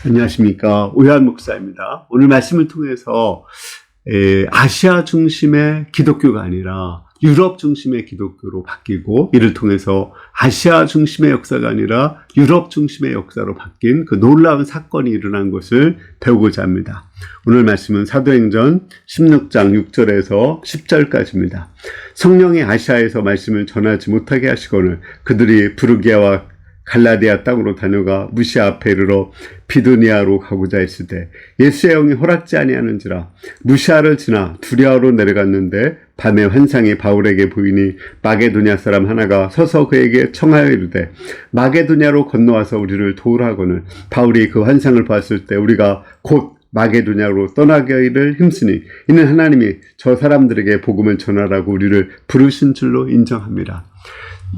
안녕하십니까. 오해환 목사입니다. 오늘 말씀을 통해서 아시아 중심의 기독교가 아니라 유럽 중심의 기독교로 바뀌고, 이를 통해서 아시아 중심의 역사가 아니라 유럽 중심의 역사로 바뀐 그 놀라운 사건이 일어난 것을 배우고자 합니다. 오늘 말씀은 사도행전 16장 6절에서 10절까지입니다. 성령이 아시아에서 말씀을 전하지 못하게 하시거늘 그들이 부르기아와 갈라디아 땅으로 다녀가 무시아 앞에 이르러 비두니아로 가고자 했을 때 예수의 영이 허락지 아니하는지라. 무시아를 지나 두리아로 내려갔는데 밤에 환상이 바울에게 보이니 마게도냐 사람 하나가 서서 그에게 청하여 이르되 마게도냐로 건너와서 우리를 도우라 하거늘 바울이 그 환상을 봤을 때 우리가 곧 마게도냐로 떠나기를 힘쓰니 이는 하나님이 저 사람들에게 복음을 전하라고 우리를 부르신 줄로 인정합니다.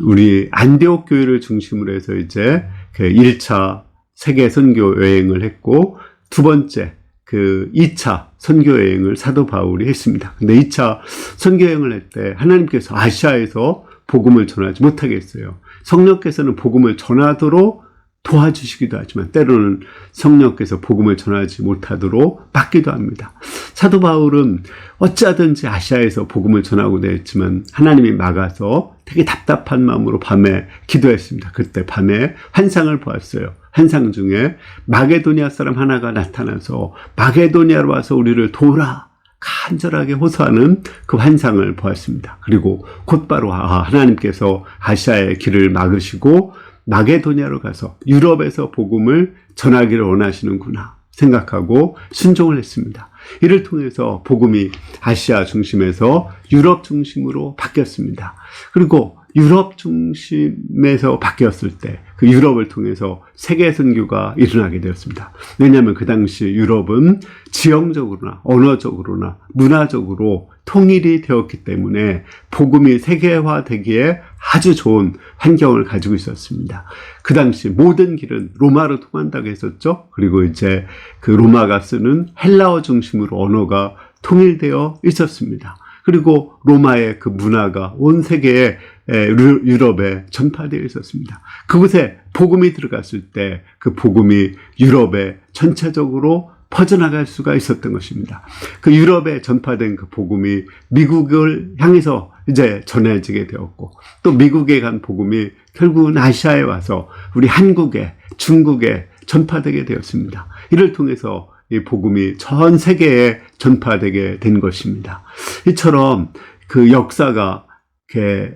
우리 안디옥 교회를 중심으로 해서 이제 그 1차 세계 선교 여행을 했고, 두 번째 그 2차 선교 여행을 사도 바울이 했습니다. 근데 2차 선교 여행을 할 때 하나님께서 아시아에서 복음을 전하지 못하게 했어요. 성령께서는 복음을 전하도록 도와주시기도 하지만 때로는 성령께서 복음을 전하지 못하도록 막기도 합니다. 사도 바울은 어찌하든지 아시아에서 복음을 전하고자 했지만 하나님이 막아서 되게 답답한 마음으로 밤에 기도했습니다. 그때 밤에 환상을 보았어요. 환상 중에 마게도니아 사람 하나가 나타나서 마게도니아로 와서 우리를 도우라 간절하게 호소하는 그 환상을 보았습니다. 그리고 곧바로 하나님께서 아시아의 길을 막으시고 마게도니아로 가서 유럽에서 복음을 전하기를 원하시는구나 생각하고 순종을 했습니다. 이를 통해서 복음이 아시아 중심에서 유럽 중심으로 바뀌었습니다. 그리고 유럽 중심에서 바뀌었을 때 그 유럽을 통해서 세계 선교가 일어나게 되었습니다. 왜냐하면 그 당시 유럽은 지형적으로나 언어적으로나 문화적으로 통일이 되었기 때문에 복음이 세계화되기에 아주 좋은 환경을 가지고 있었습니다. 그 당시 모든 길은 로마로 통한다고 했었죠. 그리고 이제 그 로마가 쓰는 헬라어 중심으로 언어가 통일되어 있었습니다. 그리고 로마의 그 문화가 온 세계에 유럽에 전파되어 있었습니다. 그곳에 복음이 들어갔을 때 그 복음이 유럽에 전체적으로 퍼져나갈 수가 있었던 것입니다. 그 유럽에 전파된 그 복음이 미국을 향해서 이제 전해지게 되었고, 또 미국에 간 복음이 결국은 아시아에 와서 우리 한국에, 중국에 전파되게 되었습니다. 이를 통해서 이 복음이 전 세계에 전파되게 된 것입니다. 이처럼 그 역사가 이렇게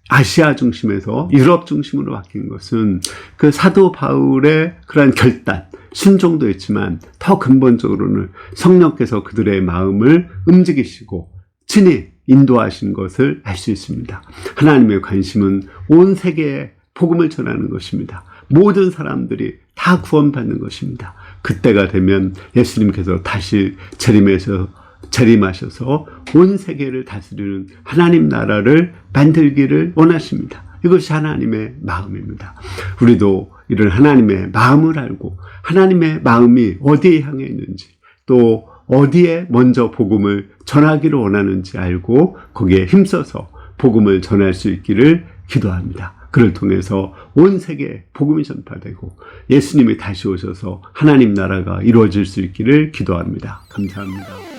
아시아 중심에서 유럽 중심으로 바뀐 것은 그 사도 바울의 그러한 결단, 순종도 있지만 더 근본적으로는 성령께서 그들의 마음을 움직이시고 친히 인도하신 것을 알 수 있습니다. 하나님의 관심은 온 세계에 복음을 전하는 것입니다. 모든 사람들이 다 구원받는 것입니다. 그때가 되면 예수님께서 다시 재림하셔서 온 세계를 다스리는 하나님 나라를 만들기를 원하십니다. 이것이 하나님의 마음입니다. 우리도 이런 하나님의 마음을 알고 하나님의 마음이 어디에 향해 있는지, 또 어디에 먼저 복음을 전하기를 원하는지 알고 거기에 힘써서 복음을 전할 수 있기를 기도합니다. 그를 통해서 온 세계에 복음이 전파되고 예수님이 다시 오셔서 하나님 나라가 이루어질 수 있기를 기도합니다. 감사합니다.